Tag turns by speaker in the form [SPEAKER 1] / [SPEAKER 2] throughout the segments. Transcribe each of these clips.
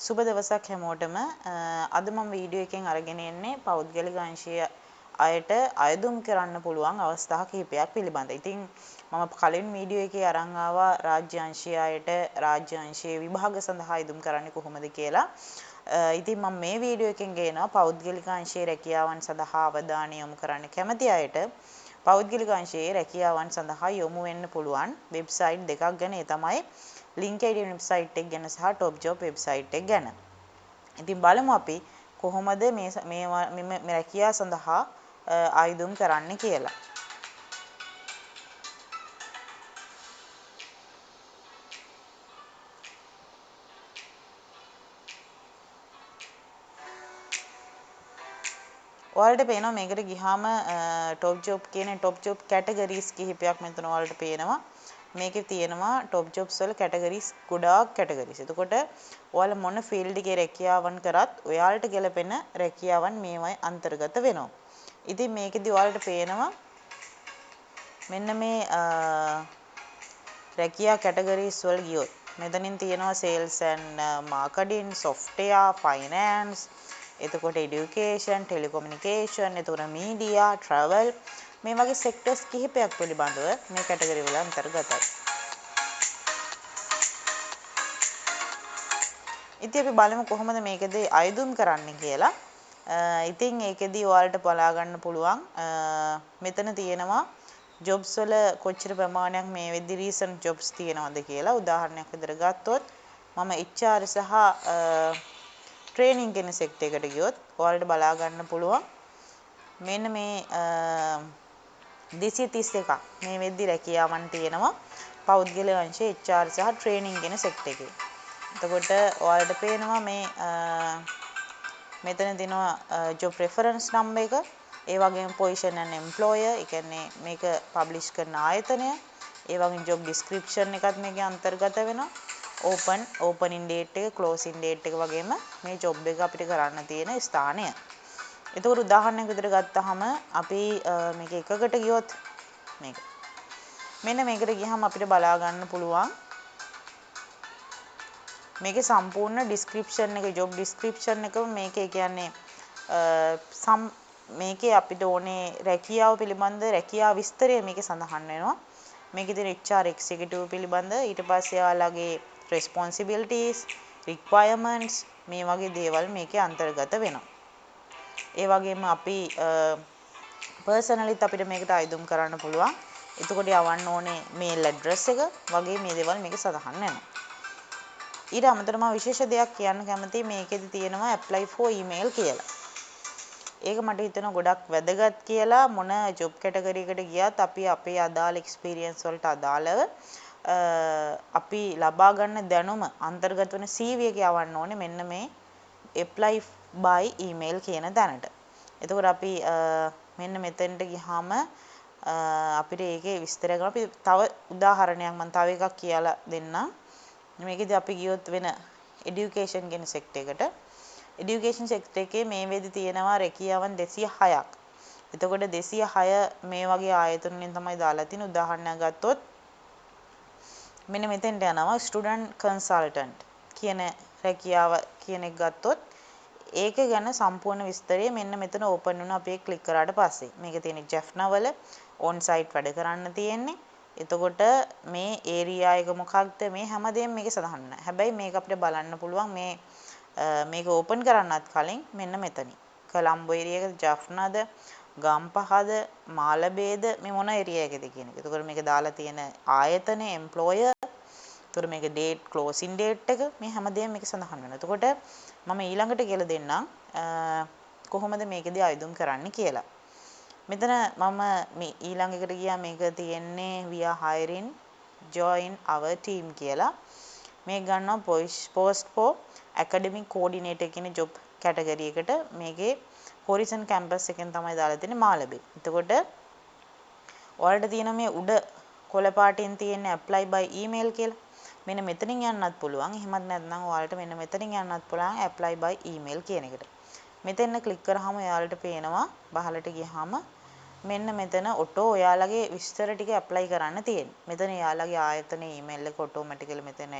[SPEAKER 1] සුබ දවසක් හැමෝටම. අද මම වීඩියෝ එකෙන් අරගෙන එන්නේ පෞද්ගලික අංශය අයට අයදුම් කරන්න පුළුවන් අවස්ථා කිහිපයක් පිළිබඳ. ඉතින් මම කලින් වීඩියෝ එකේ අරන් ආවා රාජ්‍ය අංශය අයට රාජ්‍ය අංශයේ විභාග සඳහා අයදුම් කරන්නේ කොහොමද කියලා. ඉතින් මම මේ වීඩියෝ එකෙන් ගේනවා පෞද්ගලික අංශයේ රැකියාවන් සඳහා අවධානය යොමු කරන්න කැමති අයට පෞද්ගලික අංශයේ රැකියාවන් සඳහා යොමු වෙන්න පුළුවන් වෙබ්සයිට් දෙකක් ගැන. ඒ තමයි LinkedIn වෙබ්සයිට් එක ගැන සහ top job වෙබ්සයිට් එක ගැන. ඉතින් බලමු අපි කොහොමද මේ රැකියාව සඳහා ආයුධම් කරන්න කියලා. ඔයාලට පේනවා මේකට ගියාම top job කියන top job categories කිහිපයක් මෙතන ඔයාලට පේනවා. මේකේ තියෙනවා top jobs වල categories ගොඩාක් categories. එතකොට ඔයාලා මොන field එකේ රැකියාවන් කරත් ඔයාලට ගැලපෙන රැකියාවන් මේවයි අන්තර්ගත වෙනවා. ඉතින් මේකෙදි ඔයාලට පේනවා මෙන්න මේ රැකියා categories වල ගියොත් මෙතනින් තියෙනවා sales and marketing, software, finance, එතකොට education, telecommunication, එතකොට media, travel මේ වගේ sectors කිහිපයක් පිළිබඳව මේ category වල අන්තර්ගතයි. ඉතින් අපි බලමු කොහොමද මේකදී අයදුම් කරන්න කියලා. ඉතින් ඒකෙදී ඔයාලට බලා ගන්න පුළුවන් මෙතන තියෙනවා jobs වල කොච්චර ප්‍රමාණයක් මේ වෙද්දි recent jobs තියෙනවද කියලා. උදාහරණයක් විදිහට ගත්තොත් මම HR සහ training කියන සෙක්ටර් එකට ගියොත් ඔයාලට බලා ගන්න පුළුවන් මෙන්න මේ 231ක් මේ වෙද්දි රැකියාවන් තියෙනවා පෞද්ගලික අංශයේ HR සහ training කියන සෙක්ටර් එකේ. එතකොට ඔයාලට පේනවා මේ මෙතන තියෙනවා job reference number එක, ඒ වගේම position and employer, ඒ කියන්නේ මේක publish කරන ආයතනය, ඒ වගේම job description එකත් මේකේ අන්තර්ගත වෙනවා. opening date එක, closing date එක වගේම මේ job එක අපිට කරන්න තියෙන ස්ථානය. එතකොට උදාහරණයක් විදිහට ගත්තාම අපි මේක එකකට ගියොත් මෙන්න මේකට ගියහම අපිට බලා ගන්න පුළුවන් මේකේ සම්පූර්ණ description එක, job description එකම මේකේ කියන්නේ මේකේ අපිට ඕනේ රැකියාව පිළිබඳ රැකියාව විස්තරය මේකේ සඳහන් වෙනවා. මේකේ තියෙන HR executive පිළිබඳ, ඊට පස්සේ යාළගේ responsibilities, requirements මේ වගේ දේවල් මේකේ අන්තර්ගත වෙනවා. ඒ වගේම අපි personallyත් අපිට මේකට අයදුම් කරන්න පුළුවන්. එතකොට යවන්න ඕනේ mail address එක වගේ මේ දේවල් මේකේ සඳහන් වෙනවා. ඊට අමතරව මම විශේෂ දෙයක් කියන්න කැමතියි. මේකෙදි තියෙනවා apply for email කියලා. ඒක මට හිතෙනවා ගොඩක් වැදගත් කියලා. මොන job category එකට ගියත් අපි අපේ අදාළ experience වලට අදාළව අපි ලබා ගන්න දැනුම අන්තර්ගත වෙන CV එක යවන්න ඕනේ මෙන්න මේ apply by email කියන තැනට. එතකොට අපි මෙන්න මෙතෙන්ට ගියාම අපිට ඒකේ විස්තර කරලා අපි තව උදාහරණයක් මම තව එකක් කියලා දෙන්නම්. මේකෙදි අපි ගියොත් වෙන education කියන සෙක්ටර් එකට. education සෙක්ටර් එකේ මේ වෙද්දි තියෙනවා රැකියාවන් 206ක්. එතකොට 206 මේ වගේ ආයතන වලින් තමයි දාලා තියෙන. උදාහරණයක් ගත්තොත් මෙන්න මෙතෙන්ට යනවා student consultant කියන රැකියාව කියන එක ගත්තොත් ඒක ගැන සම්පූර්ණ විස්තරය මෙන්න මෙතන ඕපන් වෙනවා. අපි ඒක ක්ලික් කරාට පස්සේ මේකේ තියෙන ජෙෆ්නා වල on site වැඩ කරන්න තියෙන්නේ. එතකොට මේ ඒරියා එක මොකක්ද මේ හැමදේම මේකේ සඳහන් නැහැ. හැබැයි මේක අපිට බලන්න පුළුවන් මේක ඕපන් කරන්නත් කලින් මෙන්න මෙතනින්. කොළඹ ඒරියා එකද, ජෆ්නාද, ගම්පහද, මාළඹේද මේ මොන ඒරියා එකද කියන එක. එතකොට මේක දාලා තියෙන ආයතනය, employer, එතකොට මේක date, closing date එක මේ හැමදේම මේක සඳහන් වෙනවා. එතකොට මම ඊළඟට කියලා දෙන්නම් කොහොමද මේකදී අයදුම් කරන්න කියලා. මෙතන මම මේ ඊළඟ එකට ගියා. මේක තියෙන්නේ we are hiring join our team කියලා. මේක ගන්නවා post for academic coordinator කියන job category එකට. මේකේ horizon campus එකෙන් තමයි දාලා තියෙන්නේ මාළඹේ. එතකොට ඔයාලට තියෙන මේ උඩ කොළ පාටින් තියෙන apply by email කියලා. මෙන්න මෙතනින් යන්නත් පුළුවන්. එහෙමත් නැත්නම් ඔයාලට මෙන්න මෙතනින් යන්නත් පුළුවන් apply by email කියන එකට. මෙතන ක්ලික් කරාම ඔයාලට පේනවා බහලට ගියාම මෙන්න මෙතන ඔටෝ ඔයාලගේ විස්තර ටික ඇප්ලයි කරන්න තියෙන්නේ. මෙතන ඔයාලගේ ආයතනයේ ඊමේල් එක ඔටෝමැටිකලි මෙතන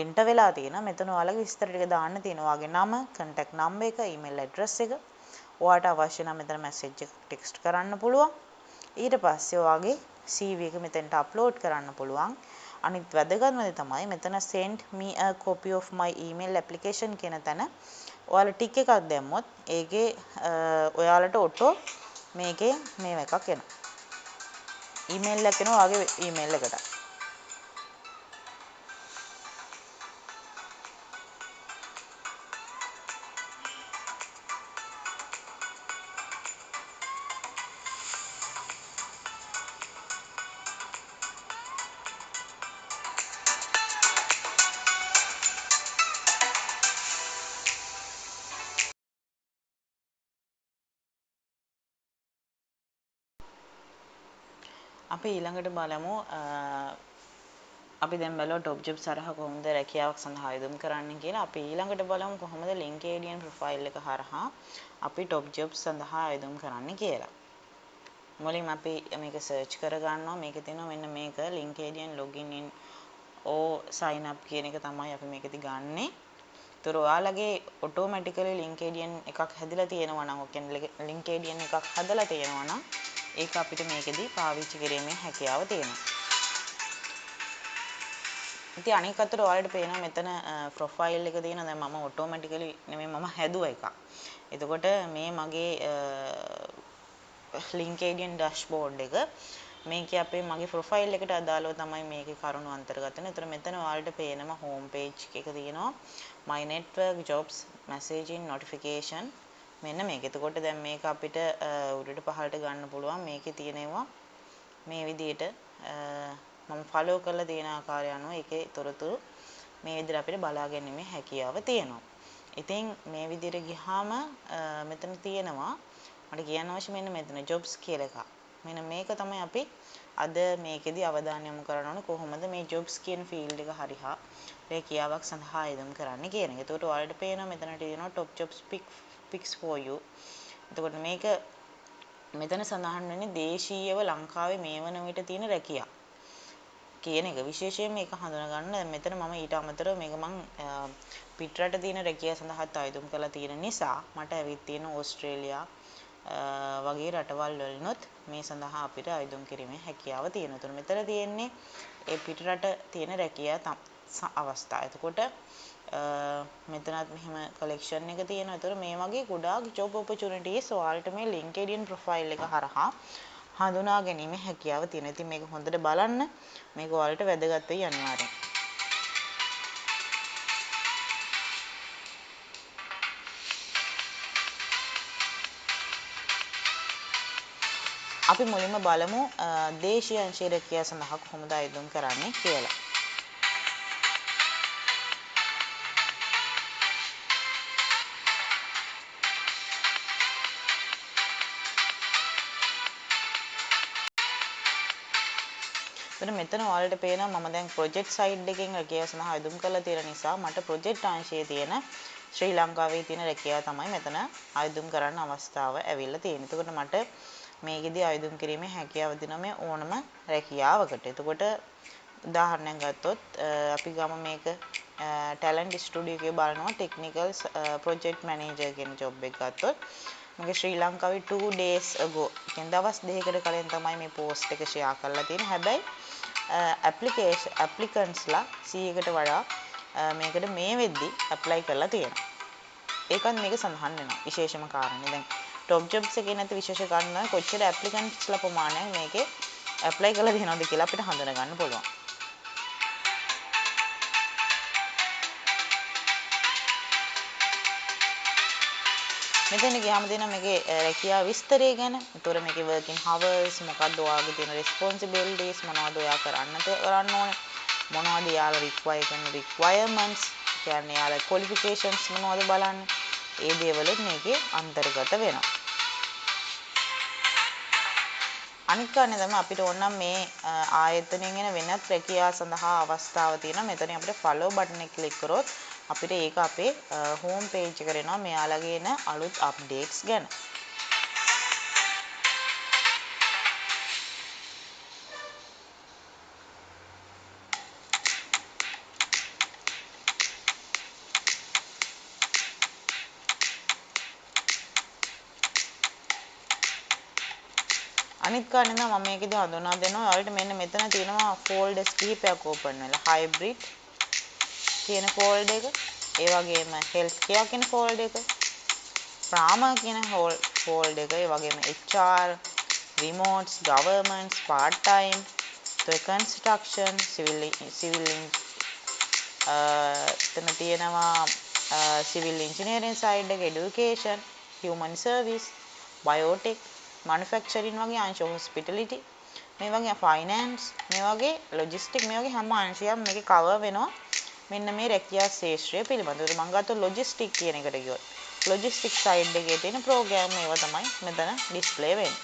[SPEAKER 1] එන්ටර් වෙලා තියෙනවා. මෙතන ඔයාලගේ විස්තර ටික දාන්න තියෙනවා. ඔයාගේ නම, contact number එක, email address එක. ඔයාට අවශ්‍ය නම් මෙතන message එක text කරන්න පුළුවන්. ඊට පස්සේ ඔයාගේ CV එක මෙතෙන්ට upload කරන්න පුළුවන්. අනිත් වැදගත්ම දේ තමයි මෙතන send me a copy of my email application කියන තැන ඔයාලා ටික් එකක් දැම්මොත් ඒකේ ඔයාලට ඔටෝ මේකේ මේව එකක් එනවා. ඊමේල් එකක් එනවා ඔයාගේ ඊමේල් එකට. අපි ඊළඟට බලමු අපි දැන් බලුවා top jobs හරහා කොහොමද රැකියාවක් සඳහා යොදම් කරන්න කියලා. අපි ඊළඟට බලමු කොහොමද LinkedIn profile එක හරහා අපි top jobs සඳහා යොදම් කරන්න කියලා. මුලින්ම අපි මේක search කර ගන්නවා. මේකේ තියෙනවා මෙන්න මේක LinkedIn login in or sign up කියන එක තමයි අපි මේකෙදි ගන්නෙ. ඒතර ඔයාලගේ automatically LinkedIn එකක් හැදිලා තියෙනවා නම්, ඔය කියන්නේ LinkedIn එකක් හදලා තියෙනවා නම් ඒක අපිට මේකෙදි පාවිච්චි කිරීමේ හැකියාව තියෙනවා. ඉතින් අනික අතට ඔයාලට පේනවා මෙතන ප්‍රොෆයිල් එක තියෙනවා. දැන් මම ඔටෝමැටිකලි නෙමෙයි මම හැදුවා එකක්. එතකොට මේ මගේ LinkedIn dashboard එක මේකේ අපේ මගේ ප්‍රොෆයිල් එකට අදාළව තමයි මේකේ කරුණු අන්තර්ගත වෙන්නේ. ඒතර මෙතන ඔයාලට පේනවා home page එක තියෙනවා my network jobs messaging notification මෙන්න මේක. එතකොට දැන් මේක අපිට උඩට පහළට ගන්න පුළුවන්. මේකේ තියෙනවා මේ විදිහට මම ෆලෝ කරලා තියෙන ආකාරය අනුව ඒකේ තොරතුරු මේ විදිහට අපිට බලා ගැනීමේ හැකියාව තියෙනවා. ඉතින් මේ විදිහට ගියාම මෙතන තියෙනවා මට කියන්න අවශ්‍ය මෙන්න මෙතන jobs කියලා එකක්. මෙන්න මේක තමයි අපි අද මේකෙදි අවධානය යොමු කරන්න ඕනේ කොහොමද මේ jobs කියන field එක හරිහා රැකියාවක් සඳහා යොදම් කරන්න කියන එක. ඒකට ඔයාලට පේනවා මෙතන තියෙනවා top jobs picks for you. එතකොට මේක මෙතන සඳහන් වෙන්නේ දේශීයව ලංකාවේ මේ වන විට තියෙන රැකියා කියන එක. විශේෂයෙන් මේක හඳුනා ගන්න මෙතන මම ඊට අමතරව මේක මම පිටරට තියෙන රැකියාව සඳහා ආයුධම් කරලා තියෙන නිසා මට ඇවිත් තියෙන ඕස්ට්‍රේලියා වගේ රටවල් වලිනුත් මේ සඳහා අපිට ආයුධම් කිරීමේ හැකියාව තියෙනවා. ඒතර මෙතන තියෙන්නේ ඒ පිටරට තියෙන රැකියා අවස්ථා. එතකොට මෙතනත් මෙහෙම කලෙක්ෂන් එක තියෙනවා. ඒතර මේ වගේ ගොඩාක් job opportunities ඔයාලට මේ LinkedIn profile එක හරහා හඳුනා ගැනීම හැකියාව තියෙනවා. ඉතින් මේක හොඳට බලන්න. මේක ඔයාලට වැදගත් වෙයි අනිවාර්යෙන්. අපි මුලින්ම බලමු දේශීය අංශීය රැකියාව සඳහා කොහොමද ආයුධම් කරන්නේ කියලා. මෙතන ඔයාලට පේනවා මම දැන් ප්‍රොජෙක්ට් සයිඩ් එකෙන් රැකියාව සඳහා යොදම් කරලා තියෙන නිසා මට ප්‍රොජෙක්ට් අංශයේ තියෙන ශ්‍රී ලංකාවේ තියෙන රැකියාව තමයි මෙතන ආයුධම් කරන්න අවස්ථාව ඇවිල්ලා තියෙන්නේ. එතකොට මට මේකෙදී ආයුධම් කිරීමේ හැකියාව දෙනවා මේ ඕනම රැකියාවකට. එතකොට උදාහරණයක් ගත්තොත් අපි ගමු මේක ටැලන්ට් ස්ටුඩියෝ එකේ බලනවා ටෙක්නිකල් ප්‍රොජෙක්ට් මැනේජර් කියන ජොබ් එක ගත්තොත් මගේ ශ්‍රී ලංකාවේ 2 days ago කියන්නේ දවස් දෙකකට කලින් තමයි මේ පෝස්ට් එක ෂෙයා කරලා තියෙන්නේ. හැබැයි ඇප්ලිකන්ට්ස්ලා 100කට වඩා මේකට මේ වෙද්දි ඇප්ලයි කරලා තියෙනවා. ඒකත් මේක සඳහන් වෙනවා විශේෂම කාරණේ. දැන් top jobs එකේ නැති විශේෂ කාරණා කොච්චර ඇප්ලිකන්ට්ස්ලා ප්‍රමාණයක් මේකේ ඇප්ලයි කරලා තියෙනවද කියලා අපිට හඳුනා ගන්න පුළුවන්. මෙතන ගියාම දෙන මේකේ රැකියාව විස්තරය ගැන. ඒතොර මේකේ working hours මොකක්ද ඔයාගේ තියෙන responsibilities මොනවද ඔයා කරන්න ඕනේ. මොනවද යාලා require කරන requirements කියන්නේ යාලා qualifications මොනවද බලන්න. ඒ දේවලුත් මේකේ අන්තර්ගත වෙනවා. අනිත් කාරණේ තමයි අපිට ඕන නම් මේ ආයතනයෙන් එන වෙනත් රැකියාව සඳහා අවස්ථාව තියෙනවා. මෙතනින් අපිට follow button එක click කරොත් අපිට ඒක අපේ home page එකට එනවා මෙයාලගේ එන අලුත් updates ගැන. අනිත් කාරණේ තමයි මම මේකෙදි හඳුනා දෙනවා. ඔයාලට මෙන්න මෙතන තියෙනවා ෆෝල්ඩර්ස් කිහිපයක් ඕපන් වෙලා. හයිබ්‍රිඩ් කියන ෆෝල්ඩර් එක, ඒ වගේම හෙල්ත් කෙයා කියන ෆෝල්ඩර් එක, ප්‍රාමා කියන ෆෝල්ඩර් එක, ඒ වගේම HR, remotes, governments, part time, construction, civil එතන තියෙනවා civil engineering side එක, education, human service, biotech, manufacturing වගේ අංශ, hospitality, මේ වගේ finance, මේ වගේ logistic, මේ වගේ හැම අංශයක්ම මේකේ cover වෙනවා මෙන්න මේ රැකියා ශාස්ත්‍රය පිළිබඳව. මම ගත්තොත් logistic කියන එකට ගියොත් logistic side එකේ තියෙන program ඒවා තමයි මෙතන display වෙන්නේ.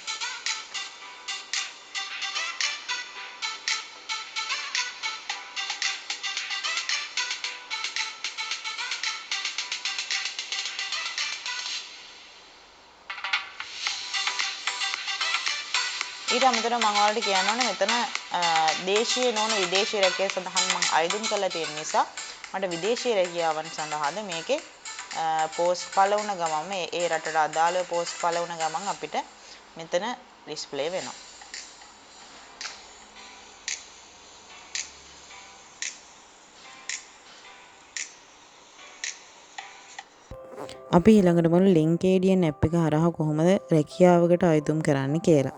[SPEAKER 1] ඊට අමතරව මම ඔයාලට කියන්න ඕනේ මෙතන දේශීය නොවන විදේශීය රැකියාව සඳහා මම අයදුම් කරලා තියෙන නිසා මට විදේශීය රැකියාවන් සඳහාද මේකේ පෝස්ට් පළ වුණ ගමන් ඒ රටට අදාළව පෝස්ට් පළ වුණ ගමන් අපිට මෙතන ඩිස්ප්ලේ වෙනවා. අපි ඊළඟට බලමු LinkedIn app එක හරහා කොහොමද රැකියාවකට අයදුම් කරන්න කියලා.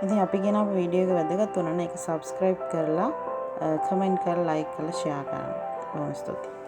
[SPEAKER 1] ඉතින් අපි ගෙන අපේ වීඩියෝ එක වැදගත් වුණා නම් ඒක subscribe කරලා කමෙන්ට් කරලා like කරලා share කරන්න. බොහොම ස්තුතියි.